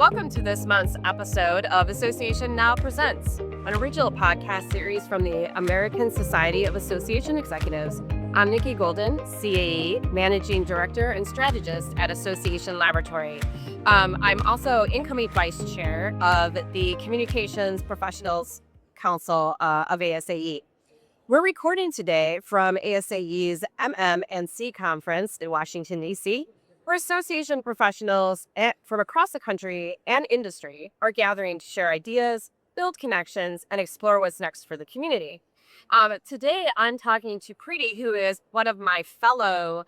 Welcome to this month's episode of Association Now Presents, an original podcast series from the American Society of Association Executives. I'm Nikki Golden, CAE, Managing Director and Strategist at Association Laboratory. I'm also incoming Vice Chair of the Communications Professionals Council of ASAE. We're recording today from ASAE's MM&C conference in Washington, D.C., where association professionals from across the country and industry are gathering to share ideas, build connections, and explore what's next for the community. Today, I'm talking to Preeti, who is one of my fellow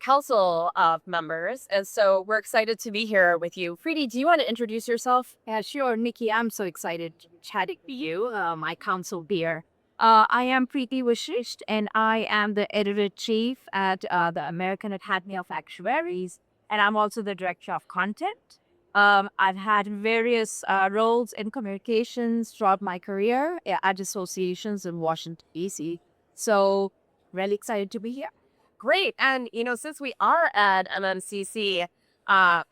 council members. And so we're excited to be here with you. Preeti, do you want to introduce yourself? Yeah, sure, Nikki. I'm so excited chatting with you, my council peer. I am Preeti Vashisht, and I am the editor-chief at the American Academy of Actuaries, and I'm also the director of content. I've had various roles in communications throughout my career at associations in Washington, D.C. So, really excited to be here. Great. And, since we are at MMCC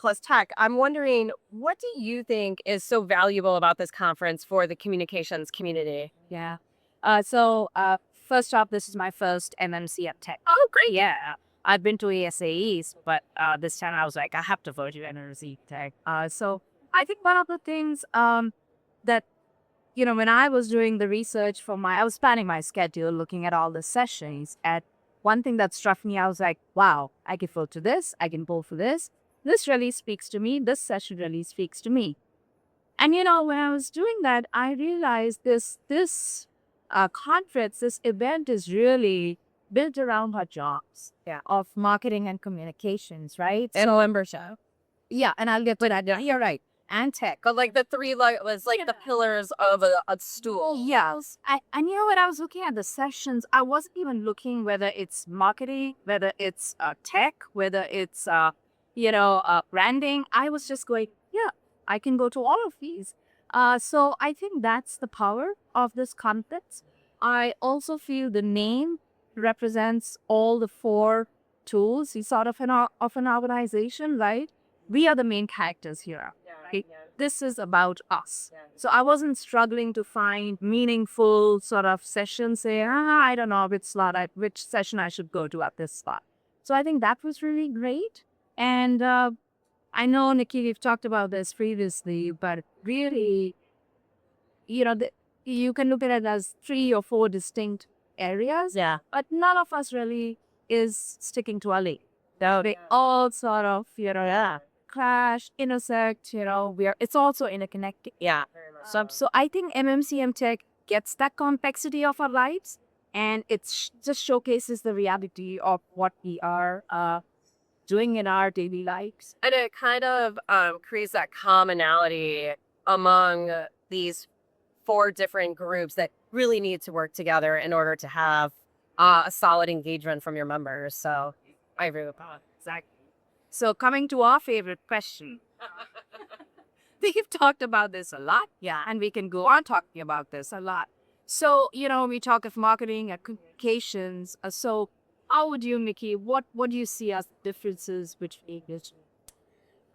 plus Tech, I'm wondering, what do you think is so valuable about this conference for the communications community? Yeah. First off, this is my first MMC at Tech. Oh, great. Yeah. I've been to ASAEs, but this time I was like, I have to go to MMC Tech. So I think one of the things that, when I was doing the research I was planning my schedule, looking at all the sessions, and one thing that struck me, I was like, wow, I can vote to this, I can vote for this. This really speaks to me. This session really speaks to me. And, when I was doing that, I realized this conference, this event is really built around our jobs of marketing and communications, right? And a membership. Yeah, and I'll get to that. You're right. And tech. But like the three was like the pillars of a stool. Yes. And when I was looking at the sessions, I wasn't even looking whether it's marketing, whether it's tech, whether it's, branding. I was just going, yeah, I can go to all of these. So I think that's the power of this conference. I also feel the name represents all the four tools. You sort of an organization, right? We are the main characters here. Right? Yeah. This is about us. Yeah. So I wasn't struggling to find meaningful sort of sessions. Say, I don't know which session I should go to at this slot. So I think that was really great. And I know, Nikki, we've talked about this previously, but really, you can look at it as 3 or 4 distinct areas. Yeah. But none of us really is sticking to our lane. So They all sort of, clash, intersect, it's also interconnected. Yeah. So I think MMCM Tech gets that complexity of our lives, and it just showcases the reality of what we are doing in our daily lives. And it kind of creates that commonality among these 4 different groups that really need to work together in order to have a solid engagement from your members. So I agree with that. Exactly. So coming to our favorite question. We've talked about this a lot. Yeah. And we can go on talking about this a lot. So, we talk of marketing and communications. So how would you, Nikki, what do you see as differences between this?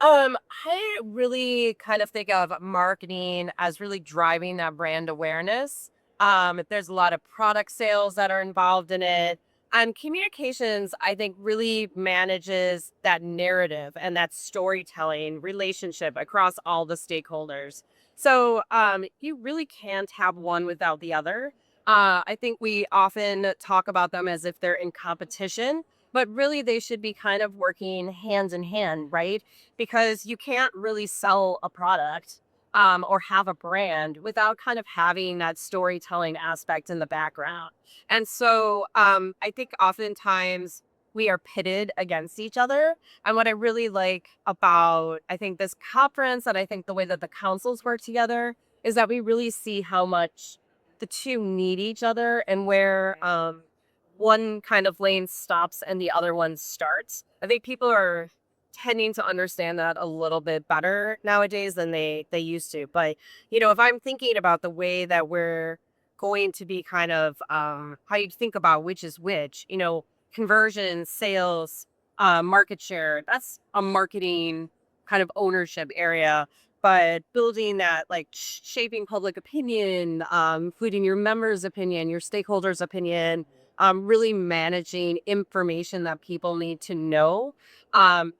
I really kind of think of marketing as really driving that brand awareness. There's a lot of product sales that are involved in it. And communications, I think, really manages that narrative and that storytelling relationship across all the stakeholders. So you really can't have one without the other. I think we often talk about them as if they're in competition, but really they should be kind of working hand in hand, right? Because you can't really sell a product or have a brand without kind of having that storytelling aspect in the background. And so I think oftentimes we are pitted against each other. And what I really like about, I think, this conference, and I think the way that the councils work together, is that we really see how much the two need each other, and where one kind of lane stops and the other one starts. I think people are tending to understand that a little bit better nowadays than they used to. But, if I'm thinking about the way that we're going to be kind of how you think about which is which, conversion, sales, market share, that's a marketing kind of ownership area, but building that like shaping public opinion, including your members' opinion, your stakeholders' opinion, really managing information that people need to know,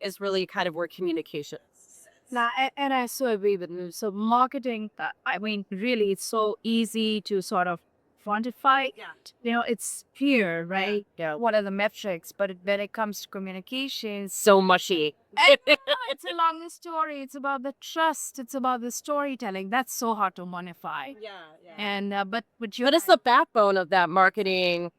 is really kind of where communication sits. Now, and I so agree with you. So marketing, I mean, really, it's so easy to sort of quantify. Yeah. It's clear, right? Yeah. What are the metrics? But when it comes to communications, So mushy. it's a long story. It's about the trust. It's about the storytelling. That's so hard to quantify. Yeah, yeah. And but you But it's the backbone of that marketing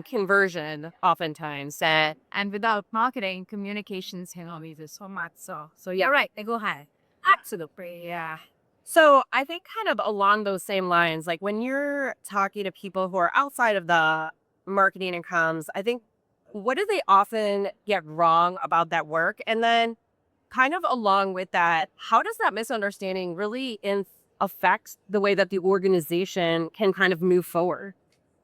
conversion oftentimes. and without marketing, communications is so much. So yeah, right. Go ahead. Absolutely, yeah. So I think kind of along those same lines, like when you're talking to people who are outside of the marketing and comms, I think what do they often get wrong about that work? And then kind of along with that, how does that misunderstanding really affect the way that the organization can kind of move forward?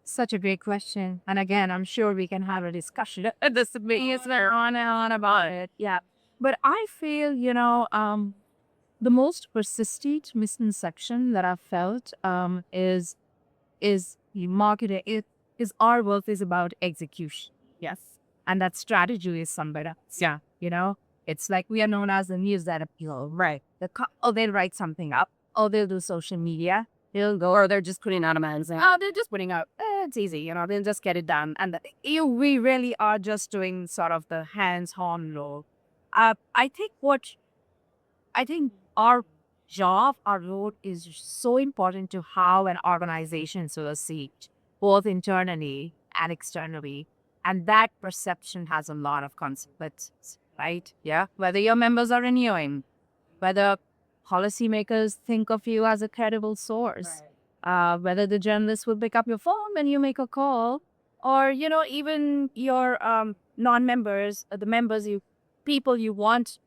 Such a great question. And again, I'm sure we can have a discussion. This is on and on about it. Yeah. But I feel, the most persistent misconception that I've felt is the marketing is our work is about execution. Yes. And that strategy is somewhere else. Yeah. It's like we are known as the news that appeal. Right. They'll write something up. Or they'll do social media. They'll go. Or they're just putting out a magazine. Oh, they're just putting out. It's easy, they'll just get it done. And we really are just doing sort of the hands-on role. I think our job, our role is so important to how an organization succeeds, both internally and externally. And that perception has a lot of consequences, right? Yeah. Whether your members are renewing, whether policymakers think of you as a credible source, whether the journalist will pick up your phone when you make a call, or even your non-members, the members people you want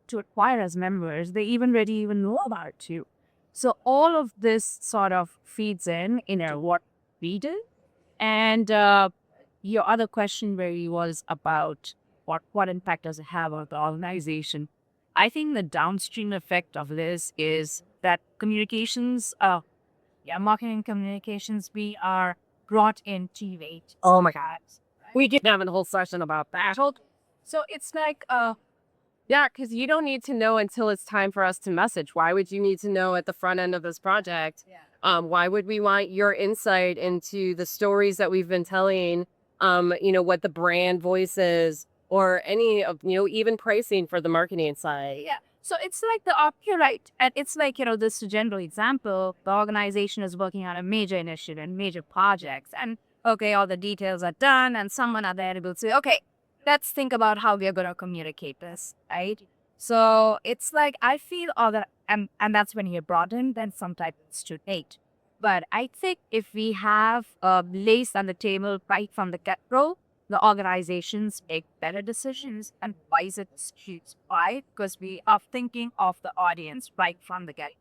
to acquire as members, they even know about you. So all of this sort of feeds in what we do. And your other question really was about what impact does it have on the organization. I think the downstream effect of this is that communications, marketing communications, we are brought in too late. Oh my God. We did have a whole session about that. So it's like, yeah, because you don't need to know until it's time for us to message. Why would you need to know at the front end of this project? Why would we want your insight into the stories that we've been telling? What the brand voice is, or any of, even pricing for the marketing side. Yeah. So it's like you're right. And it's like, this general example, the organization is working on a major initiative and major projects. And okay, all the details are done and someone are there able to say, okay, let's think about how we are going to communicate this, right? So it's like, I feel all that, and that's when you're brought in, then sometimes it's too late. But I think if we have lace on the table right from the get-go, the organizations make better decisions and wiser decisions. Why? Because we are thinking of the audience right from the get.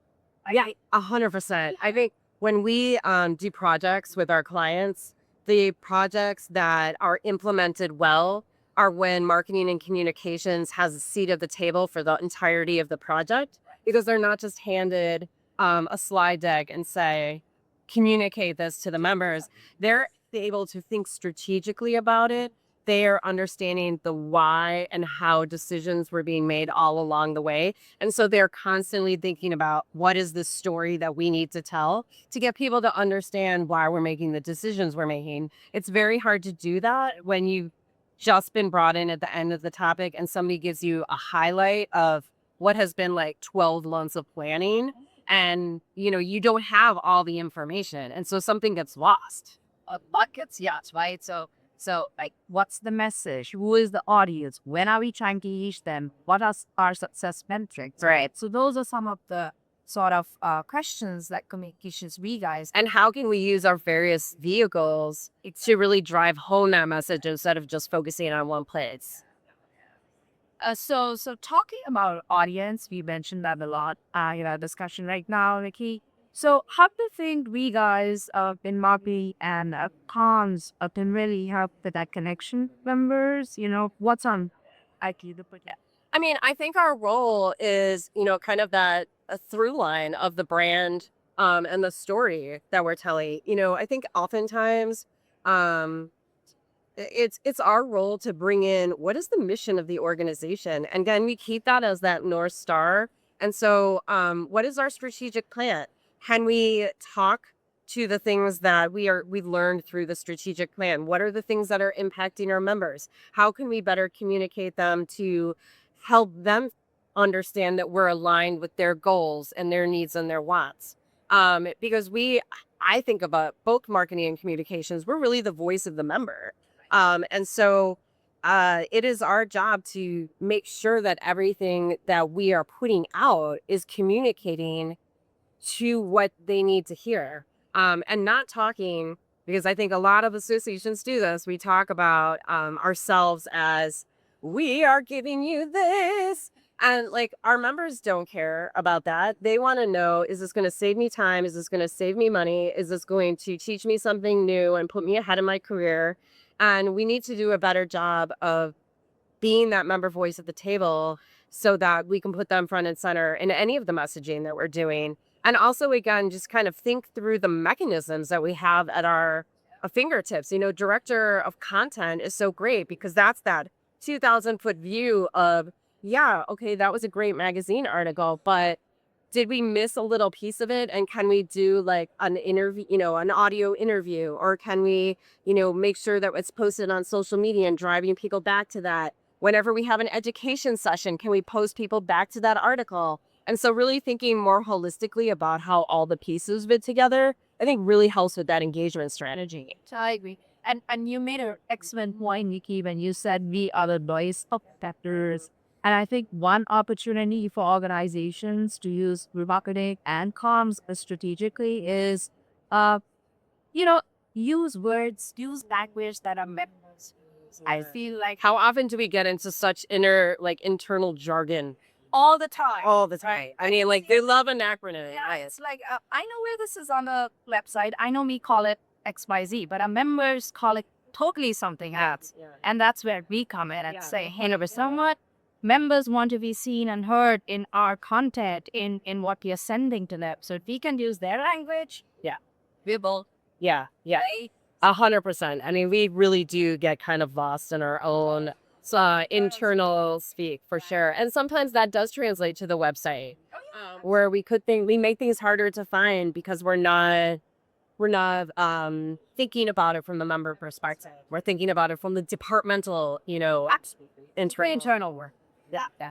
Yeah, 100%. I think when we do projects with our clients, the projects that are implemented well are when marketing and communications has a seat at the table for the entirety of the project, because they're not just handed a slide deck and say, communicate this to the members. They're able to think strategically about it. They are understanding the why and how decisions were being made all along the way. And so they're constantly thinking about what is the story that we need to tell to get people to understand why we're making the decisions we're making. It's very hard to do that when you've just been brought in at the end of the topic and somebody gives you a highlight of what has been like 12 months of planning, and you don't have all the information, and so something gets lost. Buckets, yes, right? So like, what's the message? Who is the audience? When are we trying to reach them? What are our success metrics? Right. So those are some of the sort of questions that communications we guys. And how can we use our various vehicles to really drive home that message instead of just focusing on one place? So talking about audience, we mentioned that a lot, discussion right now, Nikki. So how do you think we guys in marketing and cons can really help with that connection members? What's on IQ to put that? I mean, I think our role is, kind of that a through line of the brand and the story that we're telling. I think oftentimes um it's our role to bring in what is the mission of the organization. And again, we keep that as that North Star. And so what is our strategic plan? Can we talk to the things that we've learned through the strategic plan? What are the things that are impacting our members? How can we better communicate them to help them understand that we're aligned with their goals and their needs and their wants? Because I think about both marketing and communications, we're really the voice of the member. And so it is our job to make sure that everything that we are putting out is communicating to what they need to hear, and not talking, because I think a lot of associations do this. We talk about ourselves as we are giving you this. And like our members don't care about that. They want to know, is this going to save me time? Is this going to save me money? Is this going to teach me something new and put me ahead in my career? And we need to do a better job of being that member voice at the table so that we can put them front and center in any of the messaging that we're doing. And also, again, just kind of think through the mechanisms that we have at our fingertips. Director of content is so great because that's that 2,000-foot view of, yeah, okay, that was a great magazine article, but did we miss a little piece of it? And can we do like an interview, an audio interview, or can we, make sure that it's posted on social media and driving people back to that? Whenever we have an education session, can we post people back to that article? And so really thinking more holistically about how all the pieces fit together, I think really helps with that engagement strategy. So I agree. And you made an excellent point, Nikki, when you said we are the voice of peppers. And I think one opportunity for organizations to use remarketing and comms strategically is, uh, you know, use words, use language that are members use. I feel like How often do we get into such internal jargon all the time. all the time? I mean, like they love an acronym. Yeah, it's like, I know where this is on the website. I know we call it XYZ, but our members call it totally something else. Yeah. And that's where we come in and Yeah. say, hey, you know what? Members want to be seen and heard in our content, in what we are sending to them. So if we can use their language, Yeah. we will. Yeah. 100%. I mean, we really do get kind of lost in our own internal speak for sure. And sometimes that does translate to the website, where we make things harder to find because we're not thinking about it from the member perspective. We're thinking about it from the departmental, Absolutely. internal work. Yeah.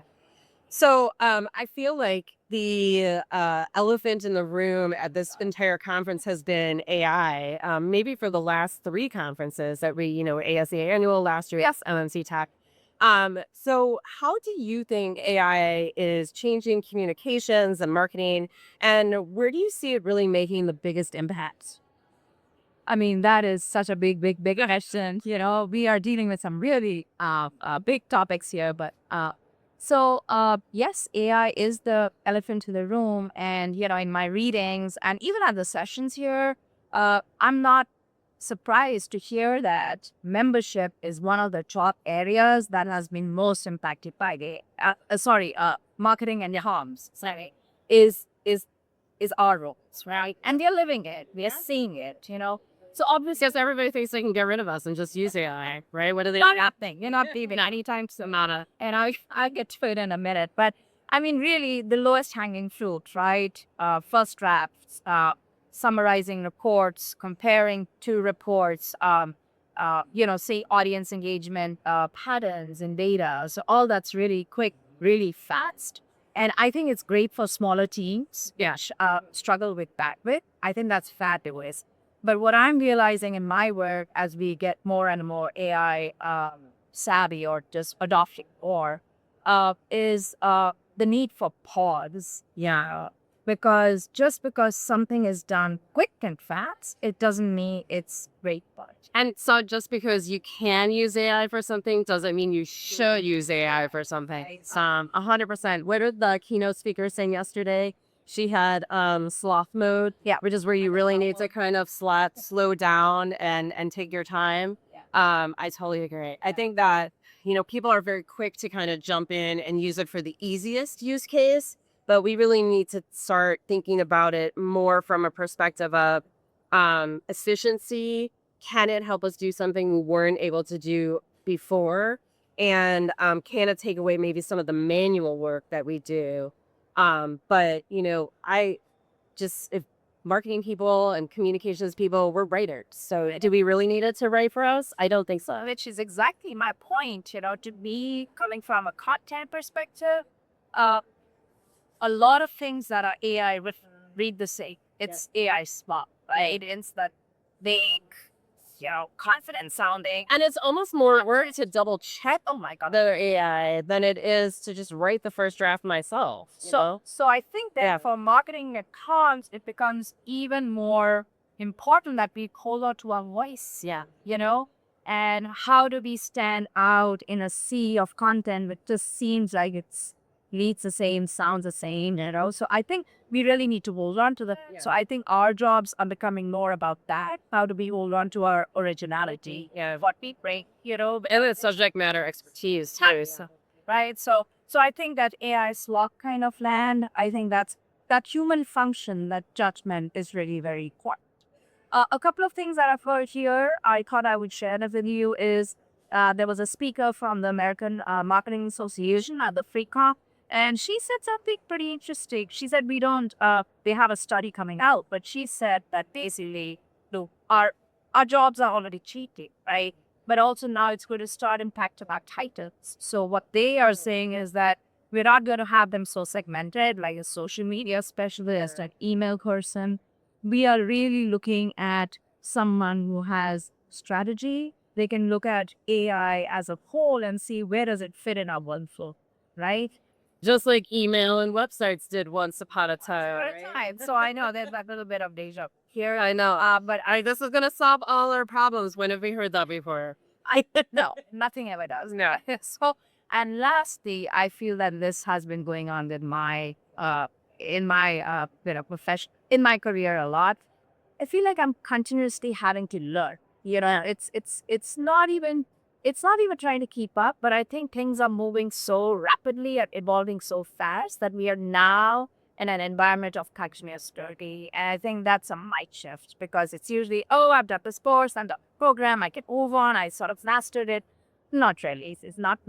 So I feel like the elephant in the room at this entire conference has been AI. Maybe for the last 3 conferences that we, ASA Annual last year, yes, MMC Tech. So how do you think AI is changing communications and marketing, and where do you see it really making the biggest impact? I mean, that is such a big question. We are dealing with some really big topics here. But yes, AI is the elephant in the room. And, in my readings and even at the sessions here, I'm not surprised to hear that membership is one of the top areas that has been most impacted by the, marketing and comms. Sorry, is our roles, right? And they're living it. We're seeing it. So obviously, Because everybody thinks they can get rid of us and just use AI, right? What do they? not happening. You're not leaving anytime soon. And I'll get to it in a minute. But I mean, really, the lowest hanging fruit, right? First drafts, summarizing reports, comparing 2 reports, say audience engagement patterns and data. So all that's really quick, really fast. And I think it's great for smaller teams. Yeah. Struggle with bandwidth. I think that's fabulous. But what I'm realizing in my work as we get more and more AI savvy or just adopting more is the need for pause. Yeah. Because just because something is done quick and fast, it doesn't mean it's great. And so just because you can use AI for something doesn't mean you should use AI for something. 100%. What did the keynote speaker say yesterday? She had sloth mode, Yeah. which is where you really need to kind of slow down and take your time. Yeah. I totally agree. I think that, people are very quick to kind of jump in and use it for the easiest use case, but we really need to start thinking about it more from a perspective of efficiency. Can it help us do something we weren't able to do before? And can it take away maybe some of the manual work that we do? But, I just, if marketing people and communications people, we're writers. So do we really need it to write for us? I don't think so. Which is exactly my point. To me, coming from a content perspective, uh, a lot of things that are AI written read the same. It's AI smart, right? It's that big, confident sounding. And it's almost more work to double check Oh my God. the AI than it is to just write the first draft myself. So I think that Yeah. for marketing accounts, it becomes even more important that we hold on to our voice, Yeah. and how do we stand out in a sea of content which just seems like it's reads the same, sounds the same. So I think we really need to hold on to the. So I think our jobs are becoming more about that. How do we hold on to our originality? Yeah. What we bring, And it's subject matter expertise too. So. right? So I think that AI slot kind of land, I think that human function, that judgment is really very important. A couple of things that I've heard here, I thought I would share with you is there was a speaker from the American Marketing Association at the FreeConf, and she said something pretty interesting. She said we don't, they have a study coming out, but she said that basically, no, our jobs are already cheating, right? But also now it's going to start impacting our titles. So what they are saying is that we're not going to have them so segmented, like a social media specialist, an email person. We are really looking at someone who has strategy. They can look at AI as a whole and see where does it fit in our workflow, right? Just like email and websites did once upon a time. Right. So I know there's a little bit of deja vu here. I know. But This is gonna solve all our problems. When have we heard that before? no, nothing ever does. No. So, and lastly, I feel that this has been going on in my profession, in my career a lot. I feel like I'm continuously having to learn. It's not even trying to keep up, but I think things are moving so rapidly and evolving so fast that we are now in an environment of continuous study. And I think that's a might shift because it's usually, oh, I've done this course, I've done the program, I can move on, I sort of mastered it. Not really. It's not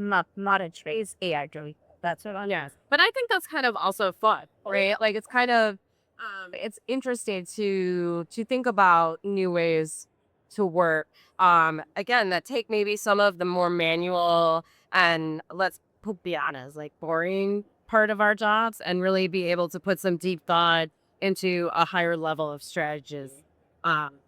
a trace AI really. That's what Yes. But I think that's kind of also fun, right? Like it's kind of it's interesting to think about new ways to work. Again, that take maybe some of the more manual and be honest, like boring part of our jobs and really be able to put some deep thought into a higher level of strategies.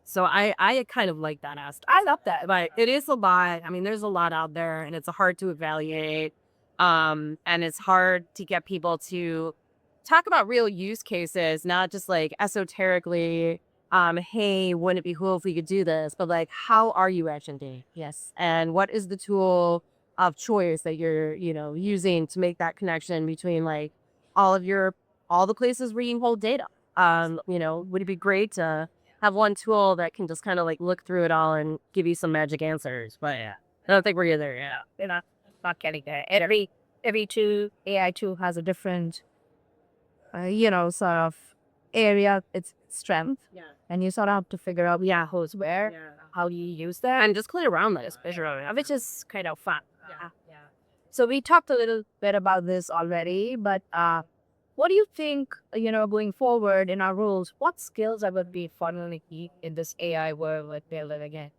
So I kind of like that aspect. I love that. But it is a lot. I mean, there's a lot out there and it's hard to evaluate. And it's hard to get people to talk about real use cases, not just like esoterically, hey, wouldn't it be cool if we could do this? But like, how are you actually? Yes. And what is the tool of choice that you're, using to make that connection between like all the places where you hold data? Would it be great to have one tool that can just kind of like look through it all and give you some magic answers? But yeah, I don't think we're there yet. They're not getting there. Every AI tool has a different sort of area, its strength. Yeah. And you sort of have to figure out who's where, Yeah. how do you use that, And just play around with it. which is kind of fun. Yeah. So we talked a little bit about this already, but what do you think, going forward in our roles, what skills I would be finally key in this AI world that we're living in?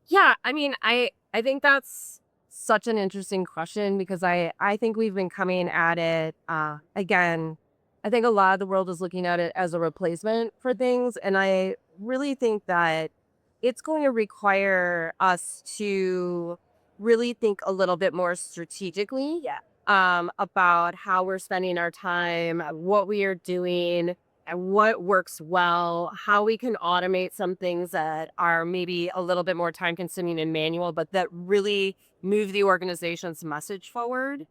Yeah, I mean, I think that's such an interesting question because I think we've been coming at it again. I think a lot of the world is looking at it as a replacement for things, and I really think that it's going to require us to really think a little bit more strategically about how we're spending our time, what we are doing, and what works well, how we can automate some things that are maybe a little bit more time consuming and manual, but that really move the organization's message forward.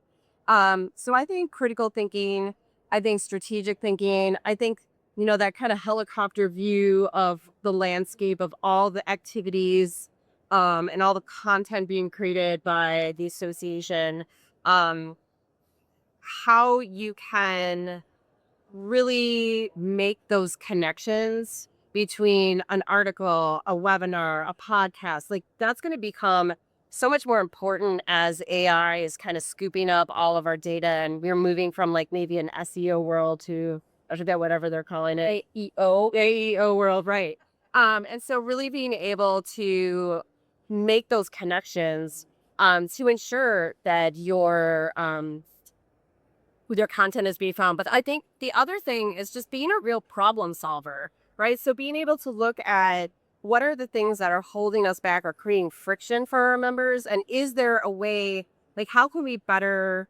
So I think critical thinking, I think strategic thinking, I think, that kind of helicopter view of the landscape of all the activities and all the content being created by the association, um, how you can really make those connections between an article, a webinar, a podcast. Like that's going to become so much more important as AI is kind of scooping up all of our data and we're moving from like maybe an SEO world to I forget whatever they're calling it. AEO world, right. And so really being able to make those connections to ensure that their content is being found. But I think the other thing is just being a real problem solver, right? So being able to look at what are the things that are holding us back or creating friction for our members, and is there a way, like how can we better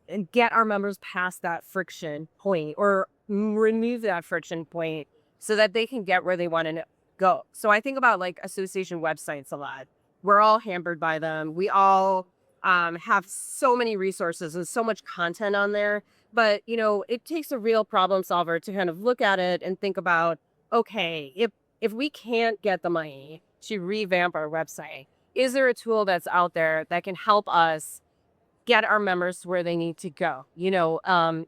and get our members past that friction point or remove that friction point so that they can get where they want to go. So I think about like association websites a lot. We're all hampered by them. We all have so many resources and so much content on there. But, it takes a real problem solver to kind of look at it and think about, okay, if we can't get the money to revamp our website, is there a tool that's out there that can help us get our members to where they need to go?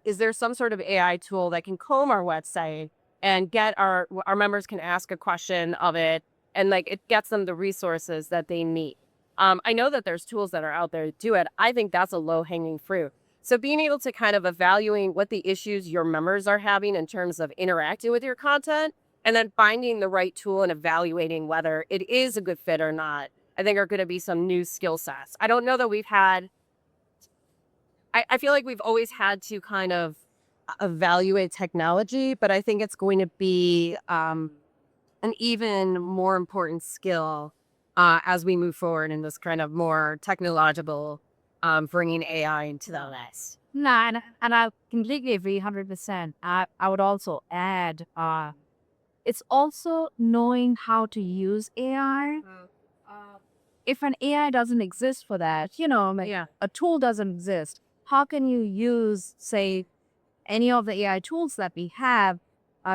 Is there some sort of AI tool that can comb our website and get our members can ask a question of it and like it gets them the resources that they need? I know that there's tools that are out there to do it. I think that's a low hanging fruit. So being able to kind of evaluate what the issues your members are having in terms of interacting with your content and then finding the right tool and evaluating whether it is a good fit or not, I think are going to be some new skill sets. I don't know that we've had I feel like we've always had to kind of evaluate technology, but I think it's going to be an even more important skill as we move forward in this kind of more technological, bringing AI into the list. No, and I completely agree 100%. I would also add, it's also knowing how to use AI. If an AI doesn't exist for that, like Yeah. a tool doesn't exist, how can you use, say, any of the AI tools that we have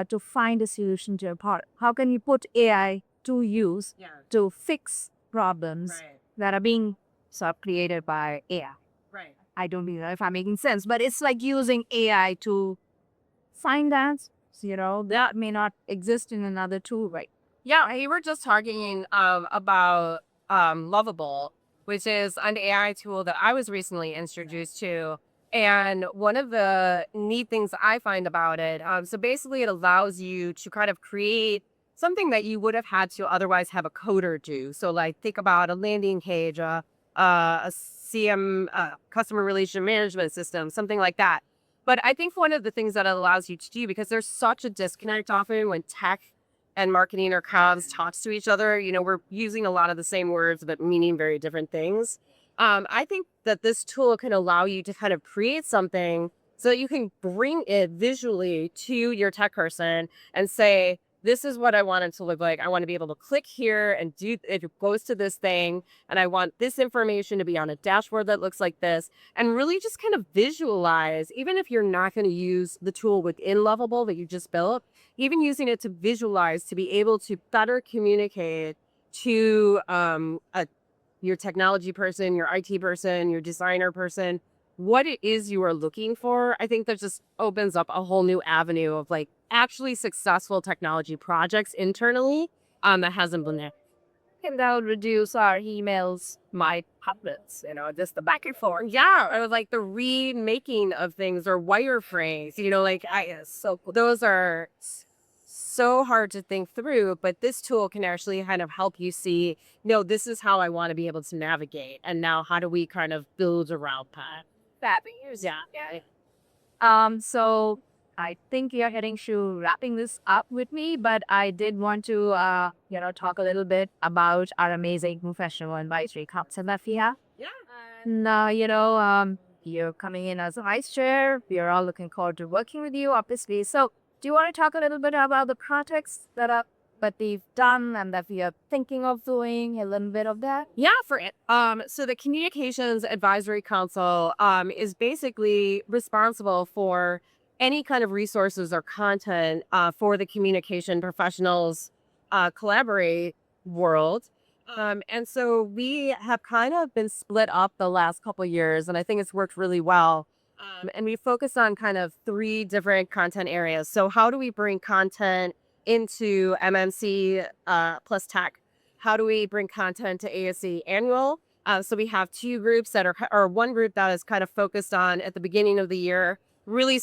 to find a solution to a problem? How can you put AI to use Yeah. to fix problems Right. that are being sort of created by AI? Right. I don't know if I'm making sense, but it's like using AI to find answers, that may not exist in another tool, right? Yeah, we were just talking about Lovable, which is an AI tool that I was recently introduced to. And one of the neat things I find about it, so basically it allows you to kind of create something that you would have had to otherwise have a coder do. So like think about a landing page, a CM, customer relation management system, something like that. But I think one of the things that it allows you to do, because there's such a disconnect often when tech and marketing or comms talks to each other, we're using a lot of the same words, but meaning very different things. I think that this tool can allow you to kind of create something so that you can bring it visually to your tech person and say, this is what I want it to look like. I want to be able to click here and do it goes to this thing. And I want this information to be on a dashboard that looks like this. And really just kind of visualize, even if you're not going to use the tool within Lovable that you just built, even using it to visualize, to be able to better communicate to your technology person, your IT person, your designer person, what it is you are looking for. I think that just opens up a whole new avenue of like actually successful technology projects internally that hasn't been there. And that would reduce our emails, my hundreds, just the back and forth. Yeah, or like the remaking of things or wireframes, like so those are so hard to think through, but this tool can actually kind of help you see, no, this is how I want to be able to navigate. And now how do we kind of build around that? Fabulous. Yeah. So I think you're heading to wrapping this up with me, but I did want to, talk a little bit about our amazing professional advisory council that we have. Yeah. And, you're coming in as a vice chair. We are all looking forward to working with you, obviously. So do you want to talk a little bit about the projects that we've done and that we are thinking of doing, a little bit of that? Yeah, for it. So the Communications Advisory Council is basically responsible for any kind of resources or content for the communication professionals collaborate world. And so we have kind of been split up the last couple years, and I think it's worked really well. And we focus on kind of three different content areas. So how do we bring content into MMC plus tech? How do we bring content to ASE annual? So we have two groups that are, or one group that is kind of focused on at the beginning of the year, really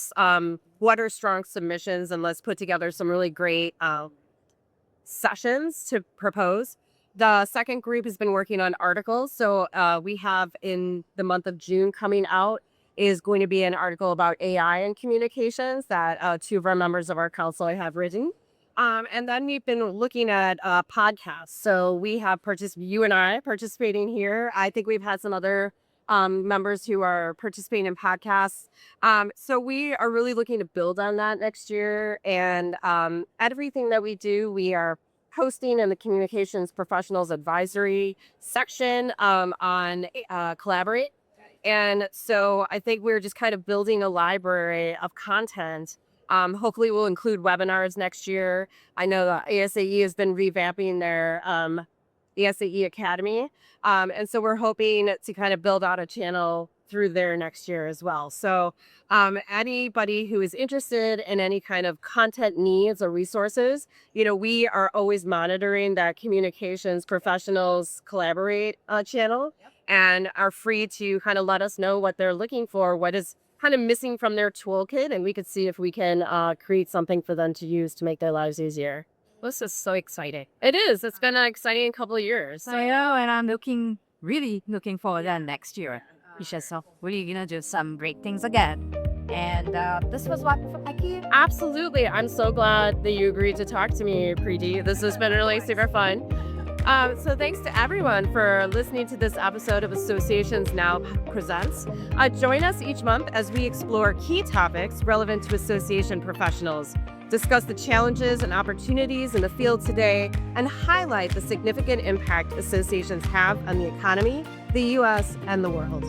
what are strong submissions, and let's put together some really great sessions to propose. The second group has been working on articles. So we have in the month of June coming out is going to be an article about AI and communications that two of our members of our council have written. And then we've been looking at podcasts. So we have you and I participating here. I think we've had some other members who are participating in podcasts. So we are really looking to build on that next year. And everything that we do, we are posting in the Communications Professionals Advisory section on Collaborate. And so I think we're just kind of building a library of content. Hopefully we'll include webinars next year. I know the ASAE has been revamping their ASAE Academy. And so we're hoping to kind of build out a channel through there next year as well. So anybody who is interested in any kind of content needs or resources, we are always monitoring that Communications Professionals Collaborate channel, and are free to kind of let us know what they're looking for, what is kind of missing from their toolkit, and we could see if we can create something for them to use to make their lives easier. This is so exciting. It is. It's been an exciting couple of years. I know, and I'm really looking forward to next year. So we're gonna do some great things again. And this was Wonderful Becky. Absolutely. I'm so glad that you agreed to talk to me, Preeti. This has been really super fun. So thanks to everyone for listening to this episode of Associations Now Presents. Join us each month as we explore key topics relevant to association professionals, discuss the challenges and opportunities in the field today, and highlight the significant impact associations have on the economy, the U.S., and the world.